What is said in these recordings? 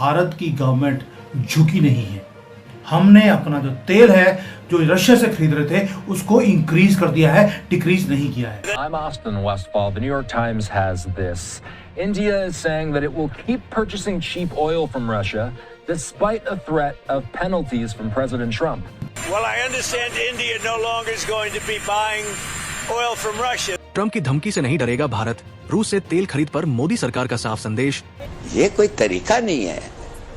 भारत की गवर्नमेंट झुकी नहीं है। हमने अपना जो तेल है जो रशिया से खरीद रहे थे उसको इंक्रीज कर दिया है, डिक्रीज नहीं किया है। I'm Austin Westfall. The New York Times has this. India is saying that it will keep purchasing cheap oil from Russia despite a threat of penalties from President Trump. Well, I understand India no longer is going to be buying oil from Russia. Trump की धमकी से नहीं डरेगा भारत, रूस से तेल खरीद पर मोदी सरकार का साफ संदेश। ये कोई तरीका नहीं है,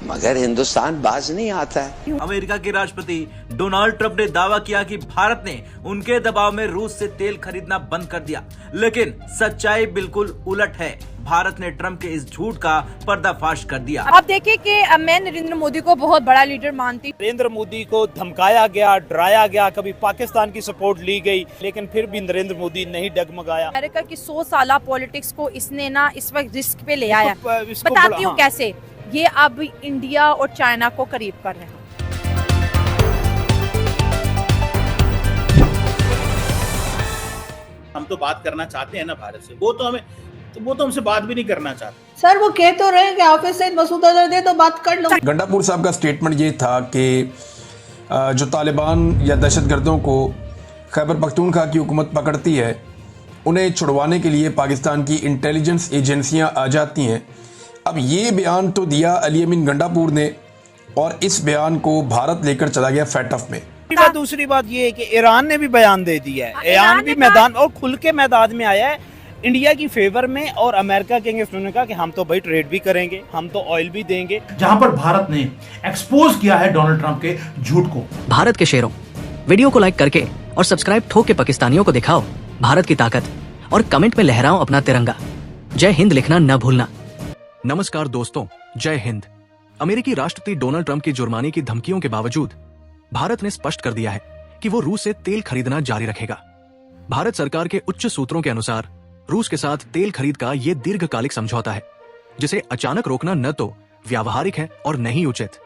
मगर हिंदुस्तान बाज नहीं आता है। अमेरिका के राष्ट्रपति डोनाल्ड ट्रंप ने दावा किया कि भारत ने उनके दबाव में रूस से तेल खरीदना बंद कर दिया, लेकिन सच्चाई बिल्कुल उलट है। भारत ने ट्रंप के इस झूठ का पर्दाफाश कर दिया। आप देखिए कि मैं नरेंद्र मोदी को बहुत बड़ा लीडर मानती हूँ। नरेंद्र मोदी को धमकाया गया, डराया गया, कभी पाकिस्तान की सपोर्ट ली गई, लेकिन फिर भी नरेंद्र मोदी नहीं डगमगाया। अमेरिका की 100 साल पॉलिटिक्स को इसने ना इस वक्त रिस्क पे ले आया। बताती हूँ कैसे। ये अब इंडिया और चाइना को करीब कर रहे हैं। हम तो बात करना चाहते हैं ना भारत से, वो तो हमसे बात भी नहीं करना चाहते। सर वो कह तो रहे हैं कि हाफिज सईद मसूद अजहर दे तो बात कर लो। गंडापुर साहब का स्टेटमेंट ये था कि जो तालिबान या दहशतगर्दों को खैबर पख्तूनख्वा की हुकूमत पकड़ती है उन्हें छुड़वाने के लिए पाकिस्तान की इंटेलिजेंस एजेंसियां आ जाती हैं। अब ये बयान तो दिया अली अमीन गंडापुर ने और इस बयान को भारत लेकर चला गया फैटफ में। दूसरी बात ये है कि ईरान ने भी बयान दे दिया है। ईरान भी मैदान और खुल के मैदान में आया है इंडिया की फेवर में, और अमेरिका के अगेंस्ट उन्होंने कहा कि हम तो भाई ट्रेड भी करेंगे, हम तो ऑयल भी देंगे। जहां पर भारत ने एक्सपोज किया है डोनाल्ड ट्रंप के झूठ को। भारत के शेरों, वीडियो को लाइक करके और सब्सक्राइब ठोक के पाकिस्तानियों को दिखाओ भारत की ताकत और कमेंट में लहराओ अपना तिरंगा। जय हिंद लिखना न भूलना। नमस्कार दोस्तों, जय हिंद। अमेरिकी राष्ट्रपति डोनाल्ड ट्रंप की जुर्माने की धमकियों के बावजूद भारत ने स्पष्ट कर दिया है कि वो रूस से तेल खरीदना जारी रखेगा। भारत सरकार के उच्च सूत्रों के अनुसार रूस के साथ तेल खरीद का ये दीर्घकालिक समझौता है, जिसे अचानक रोकना न तो व्यावहारिक है और न ही उचित।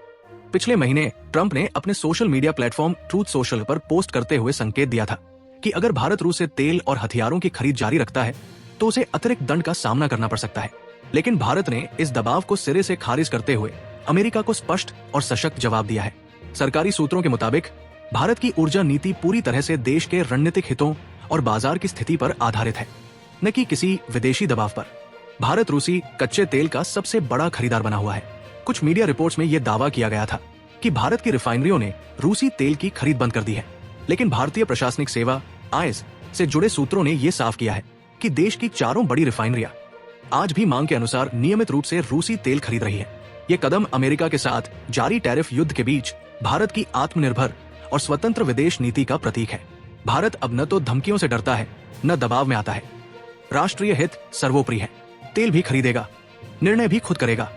पिछले महीने ट्रंप ने अपने social media platform truth social पर पोस्ट करते हुए संकेत दिया था कि अगर भारत रूस से तेल और हथियारों की खरीद जारी रखता है तो उसे अतिरिक्त दंड का सामना करना पड़ सकता है। लेकिन भारत ने इस दबाव को सिरे से खारिज करते हुए अमेरिका को स्पष्ट और सशक्त जवाब दिया है। सरकारी सूत्रों के मुताबिक भारत की ऊर्जा नीति पूरी तरह से देश के रणनीतिक हितों और बाजार की स्थिति पर आधारित है, न कि किसी विदेशी दबाव पर। भारत रूसी कच्चे तेल का सबसे बड़ा खरीदार बना हुआ है। कुछ मीडिया रिपोर्ट्स में यह दावा किया गया था कि भारत की रिफाइनरियों ने रूसी तेल की खरीद बंद कर दी है, लेकिन भारतीय प्रशासनिक सेवा आईएस से जुड़े सूत्रों ने यह साफ किया है कि देश की चारों बड़ी रिफाइनरियां आज भी मांग के अनुसार नियमित रूप से रूसी तेल खरीद रही है। ये कदम अमेरिका के साथ जारी टैरिफ युद्ध के बीच भारत की आत्मनिर्भर और स्वतंत्र विदेश नीति का प्रतीक है। भारत अब न तो धमकियों से डरता है न दबाव में आता है। राष्ट्रीय हित सर्वोपरि है। तेल भी खरीदेगा, निर्णय भी खुद करेगा।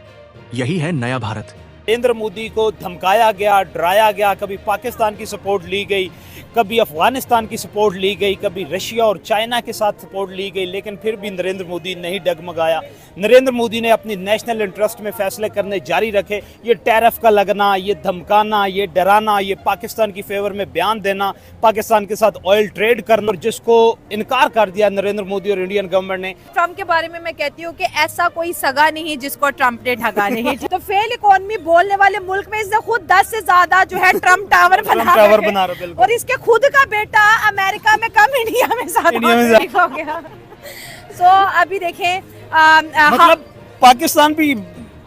यही है नया भारत। नरेंद्र मोदी को धमकाया गया, डराया गया, कभी पाकिस्तान की सपोर्ट ली गई, कभी अफगानिस्तान की सपोर्ट ली गई, कभी रशिया और चाइना के साथ सपोर्ट ली गई, लेकिन फिर भी नरेंद्र मोदी नहीं डगमगाया। नरेंद्र मोदी ने अपनी नेशनल इंटरेस्ट में फैसले करने जारी रखे। ये टैरिफ का लगना, ये धमकाना, ये डराना, ये पाकिस्तान की फेवर में बयान देना, पाकिस्तान के साथ ऑयल ट्रेड करना, जिसको इनकार कर दिया नरेंद्र मोदी और इंडियन गवर्नमेंट ने। ट्रंप के बारे में मैं कहती हूँ कि ऐसा कोई सगा नहीं जिसको ट्रंप ने ठगा नहीं। तो फेल इकोनॉमी बोलने वाले मुल्क में इसने खुद 10 से ज्यादा जो है ट्रम्प टावर बना रहे, और इसके खुद का बेटा अमेरिका में कम इंडिया में ज्यादा हो गया। सो अभी देखें मतलब पाकिस्तान भी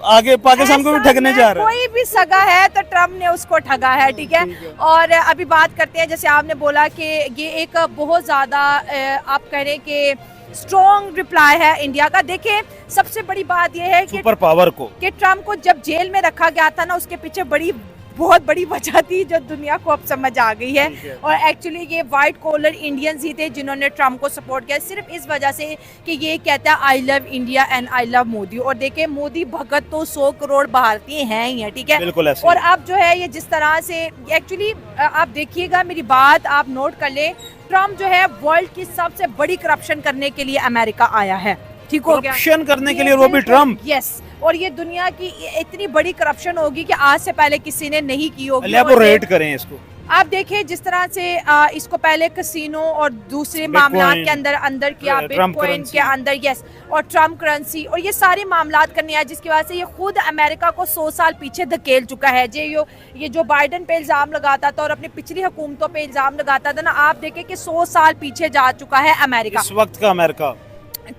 आगे, पाकिस्तान को भी ठगने जा रहा है। कोई भी सगा है तो ट्रम्प ने उसको ठगा है, ठीक है। और अभी बात करते हैं, जैसे आपने बोला कि ये एक बहुत ज्यादा आप कह रहे हैं कि स्ट्रॉन्ग रिप्लाई है इंडिया का। देखिए सबसे बड़ी बात यह है कि सुपर पावर को कि ट्रम्प को जब जेल में रखा गया था ना, उसके पीछे बहुत बड़ी वजह थी जो दुनिया को अब समझ आ गई है। और एक्चुअली ये वाइट कॉलर इंडियंस ही थे जिन्होंने ट्रम्प को सपोर्ट किया, सिर्फ इस वजह से कि ये कहता है I love India and I love Modi. और देखिए मोदी भगत तो 100 करोड़ भारतीय हैं ही है, ठीक है। और अब जो है ये जिस तरह से एक्चुअली आप देखिएगा, मेरी बात आप नोट कर ले, ट्रम्प जो है वर्ल्ड की सबसे बड़ी करप्शन करने के लिए अमेरिका आया है, ठीक हो गया। करप्शन करने के लिए वो भी ट्रम्प, यस। और ये दुनिया की इतनी बड़ी करप्शन होगी कि आज से पहले किसी ने नहीं की होगी। एलैबोरेट करें इसको। आप देखिए जिस तरह से इसको पहले कसिनो और दूसरे मामलात के अंदर किया, बिटकॉइन के अंदर, यस, और ट्रम्प करेंसी और ये सारे मामलात करने आए, जिसकी वजह से ये खुद अमेरिका को 100 साल पीछे धकेल चुका है। ये जो बाइडन पे इल्जाम लगाता था और अपनी पिछली हुकूमतों पे इल्जाम लगाता था ना, आप देखें कि 100 साल पीछे जा चुका है अमेरिका इस वक्त का अमेरिका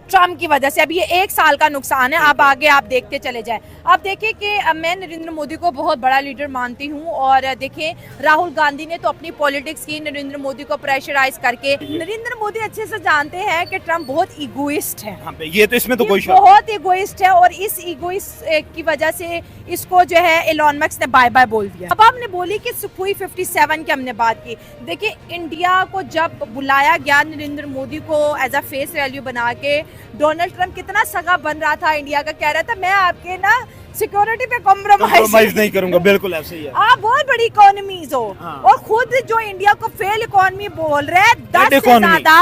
ट्रम्प की वजह से। अब ये 1 साल का नुकसान है, अब आगे आप देखते चले जाएं। आप देखिए कि मैं नरेंद्र मोदी को बहुत बड़ा लीडर मानती हूँ और देखिए राहुल गांधी ने तो अपनी पॉलिटिक्स की नरेंद्र मोदी को प्रेशराइज करके। नरेंद्र मोदी अच्छे से जानते हैं कि ट्रम्प बहुत इगोइस्ट है। हाँ, ये तो इसमें तो कोई शक बहुत इगोइस्ट है और इस इगोइस्ट की वजह से इसको जो है एलन मस्क ने बाय बाय बोल दिया। अब आपने बोली कि सुखोई 57 की हमने बात की। देखिए इंडिया को जब बुलाया गया नरेंद्र मोदी को एज अ फेस वैल्यू बना के, डोनाल्ड ट्रम्प कितना सगा बन रहा था इंडिया का, कह रहा था मैं आपके ना सिक्योरिटी पे कॉम्प्रोमाइज नहीं करूंगा। बिल्कुल ऐसे ही है। आप बहुत बड़ी इकोनॉमीज हो और खुद जो इंडिया को फेल इकोनॉमी बोल रहे हैं 10 से ज्यादा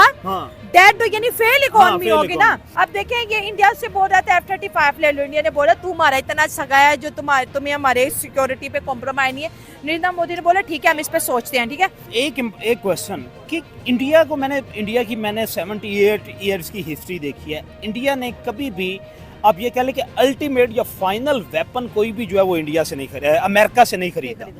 डेड यानी फेल इकोनॉमी होगी ना। अब देखें ये इंडिया से बोल रहा था F-35 ले लो, इंडिया ने बोला तुम्हारा इतना सगा है जो तुम्हें हमारे सिक्योरिटी पे कॉम्प्रोमाइज नहीं है। नरेंद्र मोदी ने बोला ठीक है हम इस पे सोचते हैं। ठीक है, एक क्वेश्चन कि इंडिया की मैंने 78 ईयर्स की हिस्ट्री देखी है। इंडिया ने कभी भी, आप ये कह लें कि अल्टीमेट या फाइनल वेपन कोई भी जो है वो इंडिया से नहीं खरीदा, अमेरिका से नहीं खरीदा।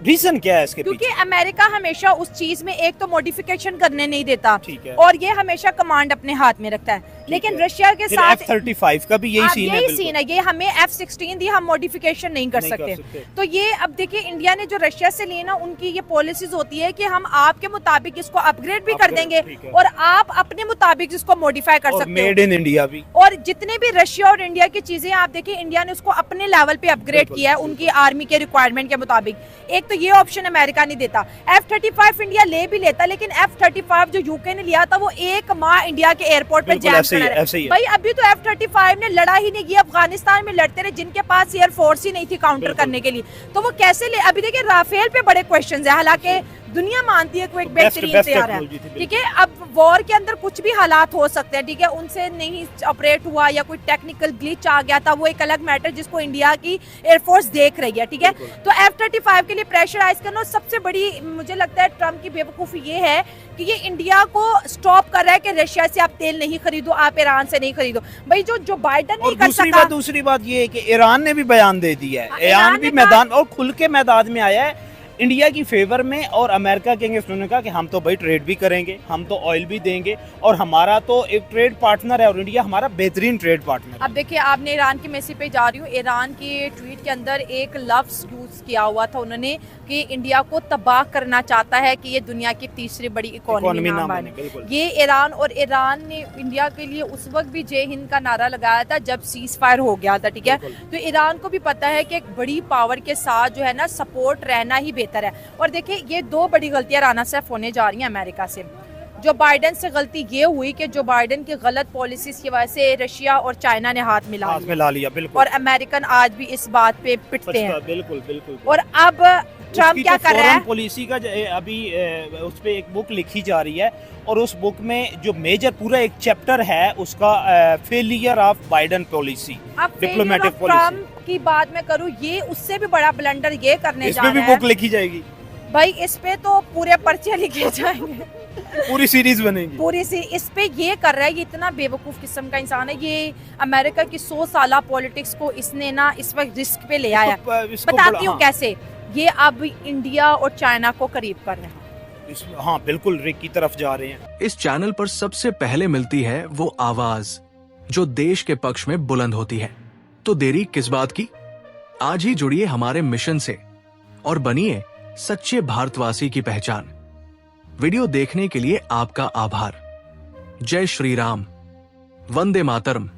रीजन क्या है इसके क्योंकि अमेरिका हमेशा उस चीज में एक तो मॉडिफिकेशन करने नहीं देता और ये हमेशा कमांड अपने हाथ में रखता है। लेकिन रशिया के साथ F-35 का भी यही सीन है। ये हमें F-16 दी, हम मॉडिफिकेशन नहीं कर सकते। तो ये अब देखिए इंडिया ने जो रशिया से लिए ना, उनकी ये पॉलिसीज होती है कि हम आपके मुताबिक इसको अपग्रेड भी कर देंगे और आप अपने मुताबिक इसको मॉडिफाई कर सकते हो। मेड इन इंडिया भी। और जितने भी रशिया और इंडिया की चीजें आप देखिए इंडिया ने उसको अपने लेवल पे अपग्रेड किया है उनकी आर्मी के रिक्वायरमेंट के मुताबिक। एक तो ये ऑप्शन अमेरिका नहीं देता। F-35 इंडिया ले भी लेता, लेकिन F-35 जो यूके ने लिया था वो 1 माह इंडिया के एयरपोर्ट पे जैम करा है। भाई अभी तो F-35 ने लड़ा ही नहीं किया, अफगानिस्तान में लड़ते रहे जिनके पास एयर फोर्स ही नहीं थी काउंटर करने के लिए, तो वो कैसे ले। अभी देखिए राफेल पे बड़े क्वेश्चन है, हालांकि दुनिया मानती है कोई एक बेहतरीन तैयार है। ठीक है, अब वॉर के अंदर कुछ भी हालात हो सकते हैं। ठीक है, उनसे नहीं ऑपरेट हुआ या कोई टेक्निकल ग्लिच आ गया था, वो एक अलग मैटर जिसको इंडिया की एयरफोर्स देख रही है। ठीक है, तो F-35 के लिए प्रेशराइज करना। सबसे बड़ी मुझे लगता है ट्रम्प की बेवकूफ़ी ये है कि ये इंडिया को स्टॉप कर रहा है कि रशिया से आप तेल नहीं खरीदो, आप ईरान से नहीं खरीदो। भाई जो बाइडन नहीं कर सका। दूसरी बात ये है कि ईरान ने भी बयान दे दिया है, ईरान भी मैदान और खुल के मैदान में आया है इंडिया की फेवर में और अमेरिका के अगेंस्ट। उन्होंने कहा कि हम तो भाई ट्रेड भी करेंगे, हम तो ऑयल भी देंगे और हमारा तो एक ट्रेड पार्टनर है और इंडिया हमारा बेहतरीन ट्रेड पार्टनर है। अब देखिए आपने ईरान की मैसेज पे जा रही हूँ, ईरान के ट्वीट के अंदर एक लफ्ज यूज किया हुआ था उन्होंने कि इंडिया को तबाह करना चाहता है कि ये दुनिया की तीसरी बड़ी इकोनॉमी ना बने। ये ईरान और ईरान ने इंडिया के लिए उस वक्त भी जय हिंद का नारा लगाया था जब सीज फायर हो गया था। ठीक है, तो ईरान को भी पता है कि एक बड़ी पावर के साथ जो है ना सपोर्ट रहना ही बेहतर है। और देखिए ये 2 बड़ी गलतियां राना साहब होने जा रही हैं अमेरिका से। जो बाइडन से गलती ये हुई कि जो बाइडन की गलत पॉलिसीज की वजह से रशिया और चाइना ने हाथ मिला लिया बिल्कुल। और अमेरिकन आज भी इस बात पे पिटते हैं। बिल्कुल। और अब ट्रम्प क्या कर रहा है, पॉलिसी का अभी उस पे एक बुक लिखी जा रही है और उस बुक में जो मेजर पूरा एक चैप्टर है उसका failure of Biden policy, diplomatic policy की बात मैं करूँ, ये उससे भी बड़ा ब्लंडर ये करने जा रहा है। इसमें भी बुक लिखी जाएगी भाई, इस पे तो पूरे पर्चे लिखे जाएंगे, पूरी सीरीज बनेगी इस पे ये कर रहा है। ये इतना बेवकूफ किस्म का इंसान है। ये अमेरिका की 100 साल पॉलिटिक्स को इसने ना इस वक्त रिस्क पे ले आया। बताती हूँ कैसे। ये अब इंडिया और चाइना को करीब कर रहे हैं। हाँ बिल्कुल, रिक की तरफ जा रहे हैं। इस चैनल पर सबसे पहले मिलती है वो आवाज जो देश के पक्ष में बुलंद होती है। तो देरी किस बात की, आज ही जुड़िए हमारे मिशन से और बनिए सच्चे भारतवासी की पहचान। वीडियो देखने के लिए आपका आभार। जय श्री राम, वंदे मातरम।